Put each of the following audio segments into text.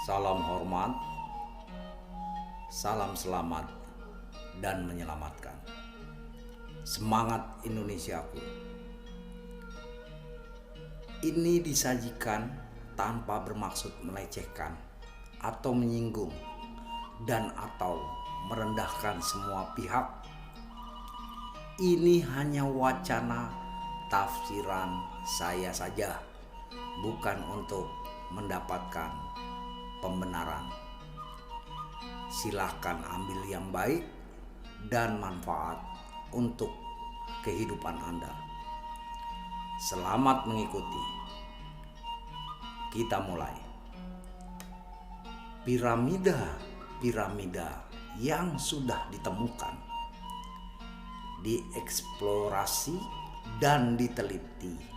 Salam hormat, salam selamat, dan menyelamatkan. Semangat Indonesiaku. Ini disajikan tanpa bermaksud melecehkan atau menyinggung dan atau merendahkan semua pihak. Ini hanya wacana tafsiran saya saja, bukan untuk mendapatkan pembenaran. Silahkan ambil yang baik dan manfaat untuk kehidupan Anda. Selamat mengikuti. Kita mulai. Piramida yang sudah ditemukan, dieksplorasi dan diteliti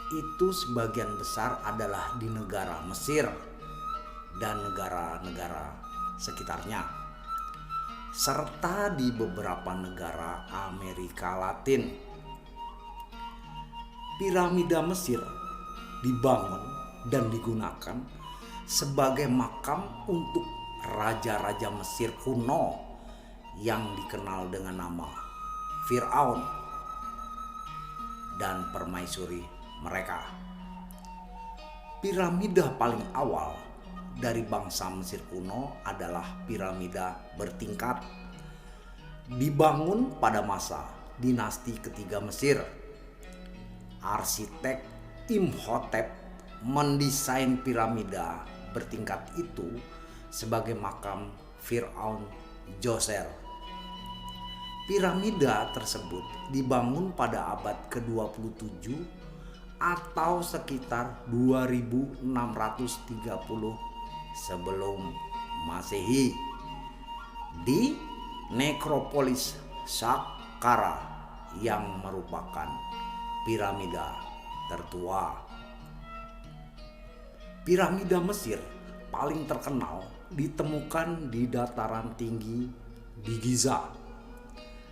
itu sebagian besar adalah di negara Mesir dan negara-negara sekitarnya, serta di beberapa negara Amerika Latin. Piramida Mesir dibangun dan digunakan sebagai makam untuk raja-raja Mesir kuno yang dikenal dengan nama Firaun dan permaisuri mereka. Piramida paling awal dari bangsa Mesir kuno adalah piramida bertingkat, dibangun pada masa dinasti ketiga Mesir. Arsitek Imhotep mendesain piramida bertingkat itu sebagai makam Firaun Djoser. Piramida tersebut dibangun pada abad ke-27 atau sekitar 2630 sebelum Masehi di nekropolis Saqqara yang merupakan piramida tertua. Piramida Mesir paling terkenal ditemukan di dataran tinggi di Giza,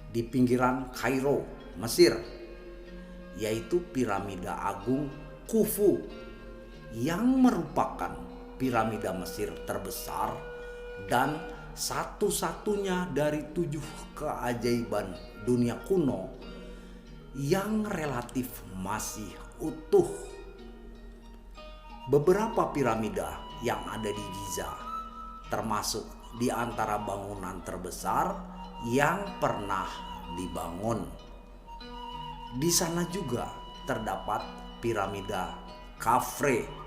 di pinggiran Kairo, Mesir, yaitu piramida agung Khufu yang merupakan piramida Mesir terbesar dan satu-satunya dari 7 keajaiban dunia kuno yang relatif masih utuh. Beberapa piramida yang ada di Giza termasuk di antara bangunan terbesar yang pernah dibangun. Di sana juga terdapat piramida Khafre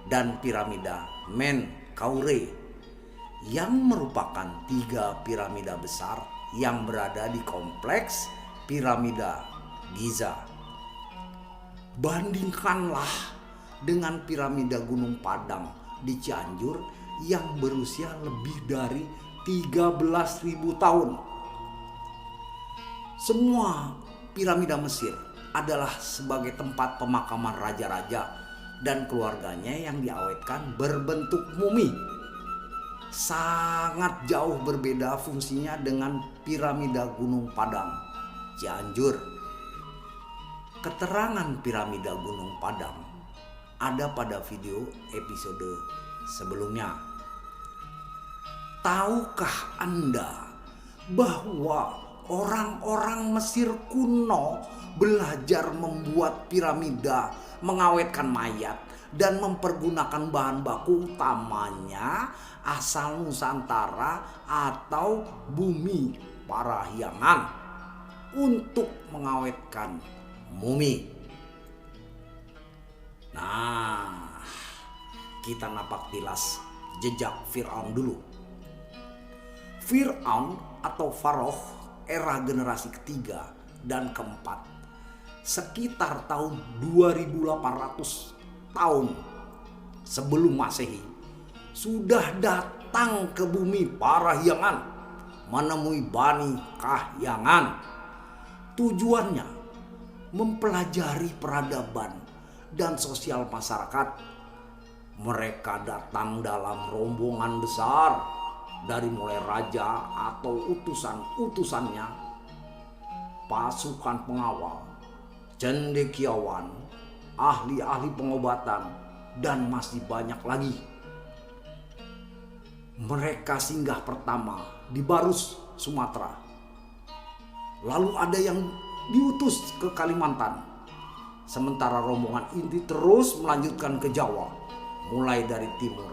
dan piramida Menkaure yang merupakan 3 piramida besar yang berada di kompleks piramida Giza. Bandingkanlah dengan piramida Gunung Padang di Cianjur yang berusia lebih dari 13.000 tahun. Semua piramida Mesir adalah sebagai tempat pemakaman raja-raja dan keluarganya yang diawetkan berbentuk mumi. Sangat jauh berbeda fungsinya dengan piramida Gunung Padang, Cianjur. Keterangan piramida Gunung Padang ada pada video episode sebelumnya. Tahukah Anda bahwa orang-orang Mesir kuno belajar membuat piramida, mengawetkan mayat, dan mempergunakan bahan baku utamanya asal Nusantara atau bumi Parahyangan untuk mengawetkan mumi. Nah, kita napak tilas jejak Firaun dulu. Firaun atau Faroh era generasi ketiga dan keempat sekitar tahun 2800 tahun sebelum Masehi sudah datang ke bumi Parahyangan menemui Bani Kahyangan. Tujuannya mempelajari peradaban dan sosial masyarakat. Mereka datang dalam rombongan besar dari mulai raja atau utusan-utusannya, pasukan pengawal, cendekiawan, ahli-ahli pengobatan, dan masih banyak lagi. Mereka singgah pertama di Barus, Sumatera. Lalu ada yang diutus ke Kalimantan. Sementara rombongan inti terus melanjutkan ke Jawa, mulai dari timur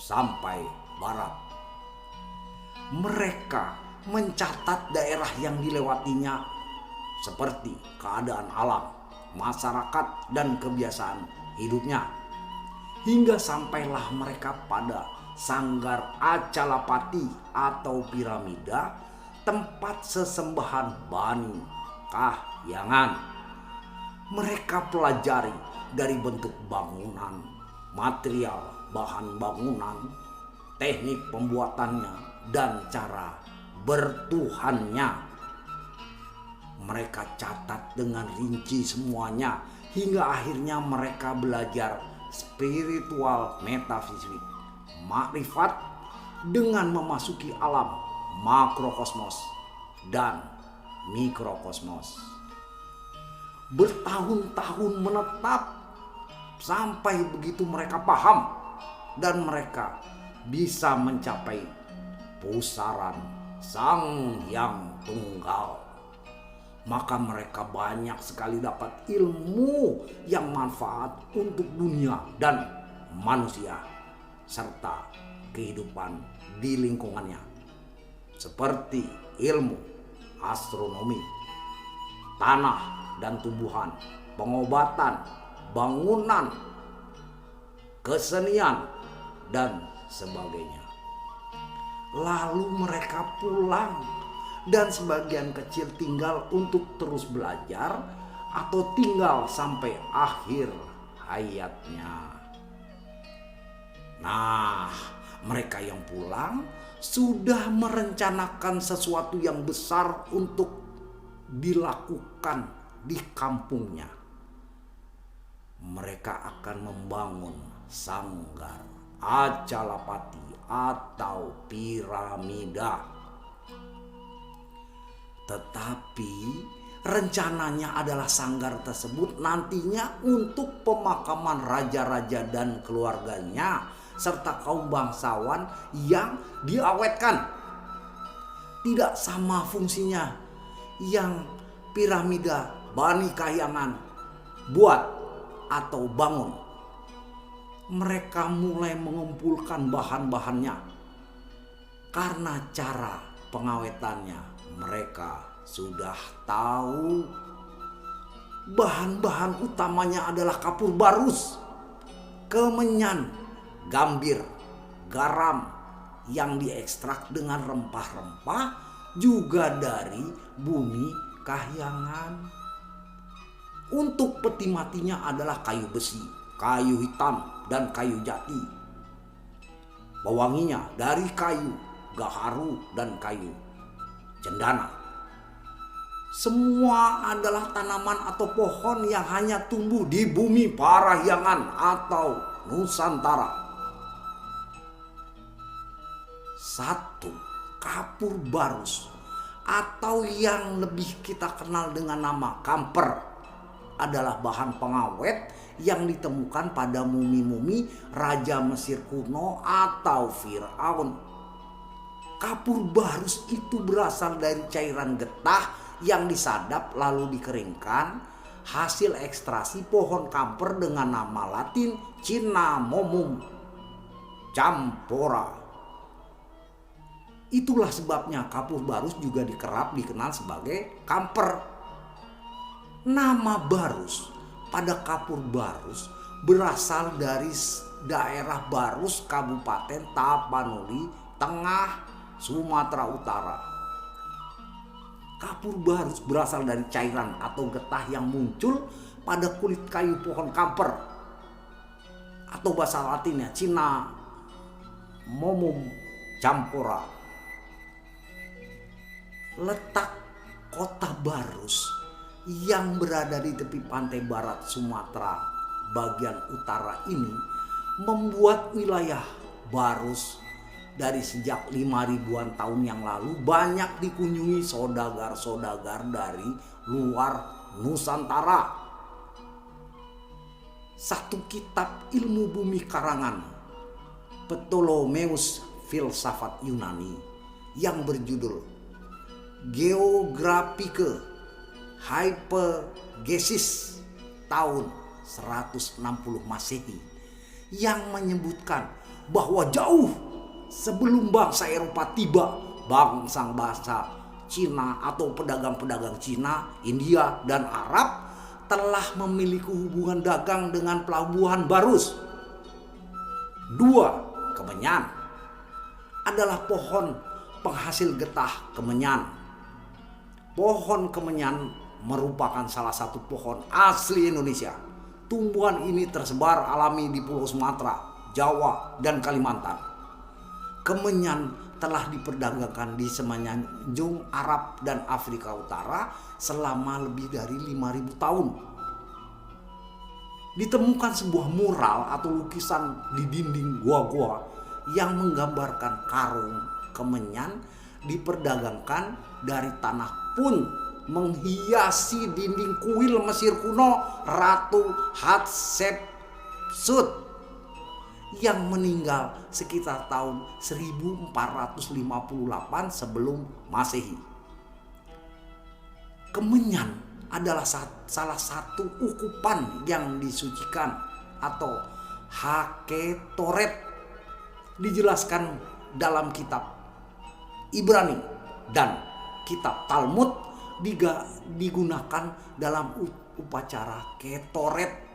sampai barat. Mereka mencatat daerah yang dilewatinya seperti keadaan alam, masyarakat, dan kebiasaan hidupnya. Hingga sampailah mereka pada Sanggar Acalapati atau piramida, tempat sesembahan Bani Kahyangan. Mereka pelajari dari bentuk bangunan, material bahan bangunan, teknik pembuatannya, dan cara bertuhannya. Mereka catat dengan rinci semuanya, hingga akhirnya mereka belajar spiritual metafisik, makrifat, dengan memasuki alam makrokosmos dan mikrokosmos. Bertahun-tahun menetap sampai begitu mereka paham dan mereka bisa mencapai pusaran Sang Hyang Tunggal. Maka mereka banyak sekali dapat ilmu yang manfaat untuk dunia dan manusia serta kehidupan di lingkungannya, seperti ilmu astronomi, tanah dan tumbuhan, pengobatan, bangunan, kesenian, dan sebagainya. Lalu mereka pulang dan sebagian kecil tinggal untuk terus belajar atau tinggal sampai akhir hayatnya. Nah, mereka yang pulang sudah merencanakan sesuatu yang besar untuk dilakukan di kampungnya. Mereka akan membangun Sanggar Acalapati atau piramida. Tetapi rencananya adalah sanggar tersebut nantinya untuk pemakaman raja-raja dan keluarganya serta kaum bangsawan yang diawetkan. Tidak sama fungsinya yang piramida Bani Kahyangan buat atau bangun. Mereka mulai mengumpulkan bahan-bahannya karena cara pengawetannya mereka sudah tahu. Bahan-bahan utamanya adalah kapur barus, kemenyan, gambir, garam yang diekstrak dengan rempah-rempah juga dari bumi Kahyangan. Untuk peti matinya adalah kayu besi, kayu hitam, dan kayu jati. Pewanginya dari kayu gaharu dan kayu cendana. Semua adalah tanaman atau pohon yang hanya tumbuh di bumi Parahyangan atau Nusantara. Satu, kapur barus atau yang lebih kita kenal dengan nama kamper adalah bahan pengawet yang ditemukan pada mumi-mumi Raja Mesir kuno atau Firaun. Kapur barus itu berasal dari cairan getah yang disadap lalu dikeringkan, hasil ekstraksi pohon kamper dengan nama Latin Cinnamomum campora. Itulah sebabnya kapur barus juga dikenal sebagai kamper. Nama barus pada kapur barus berasal dari daerah Barus, Kabupaten Tapanuli, Tengah, Sumatera Utara. Kapur barus berasal dari cairan atau getah yang muncul pada kulit kayu pohon kamper atau bahasa Latinnya Cinnamomum campora. Letak kota Barus yang berada di tepi pantai barat Sumatera bagian utara ini membuat wilayah Barus dari sejak 5.000-an tahun yang lalu banyak dikunjungi saudagar-saudagar dari luar Nusantara. Satu kitab ilmu bumi karangan Ptolemeus filsafat Yunani yang berjudul Geographica Hypergesis tahun 160 Masehi yang menyebutkan bahwa jauh sebelum bangsa Eropa tiba, bangsa Cina atau pedagang-pedagang Cina, India, dan Arab telah memiliki hubungan dagang dengan pelabuhan Barus. 2. Kemenyan adalah pohon penghasil getah kemenyan. Pohon kemenyan merupakan salah satu pohon asli Indonesia. Tumbuhan ini tersebar alami di Pulau Sumatera, Jawa, dan Kalimantan. Kemenyan telah diperdagangkan di semenanjung Arab dan Afrika Utara selama lebih dari 5.000 tahun. Ditemukan sebuah mural atau lukisan di dinding gua-gua yang menggambarkan karung kemenyan diperdagangkan dari tanah pun menghiasi dinding kuil Mesir kuno Ratu Hatshepsut yang meninggal sekitar tahun 1458 sebelum Masehi. Kemenyan adalah salah satu ukupan yang disucikan atau haketoret, dijelaskan dalam kitab Ibrani dan kitab Talmud, digunakan dalam upacara ketoret.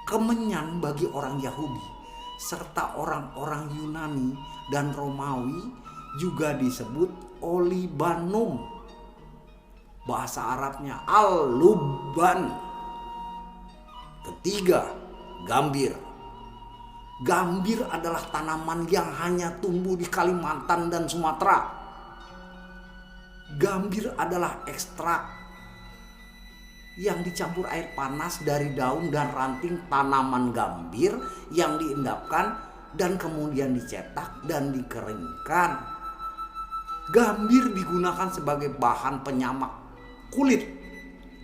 Kemenyan bagi orang Yahudi serta orang-orang Yunani dan Romawi juga disebut olibanum. Bahasa Arabnya al-luban. Ketiga, gambir. Gambir adalah tanaman yang hanya tumbuh di Kalimantan dan Sumatera. Gambir adalah ekstrak yang dicampur air panas dari daun dan ranting tanaman gambir yang diendapkan dan kemudian dicetak dan dikeringkan. Gambir digunakan sebagai bahan penyamak kulit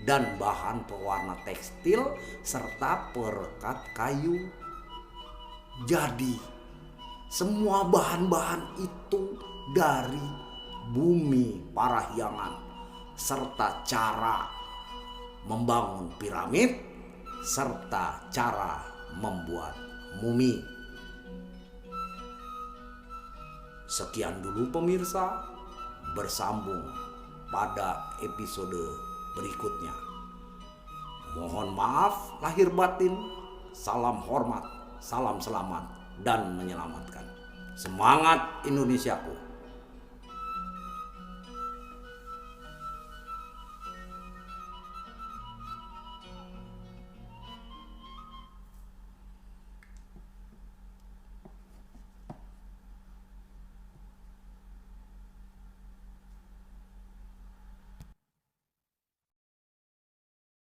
dan bahan pewarna tekstil serta perekat kayu. Jadi, semua bahan-bahan itu dari bumi Parahyangan serta cara membangun piramid serta cara membuat mumi. Sekian dulu pemirsa, bersambung pada episode berikutnya. Mohon maaf lahir batin, salam hormat, salam selamat dan menyelamatkan. Semangat Indonesiaku.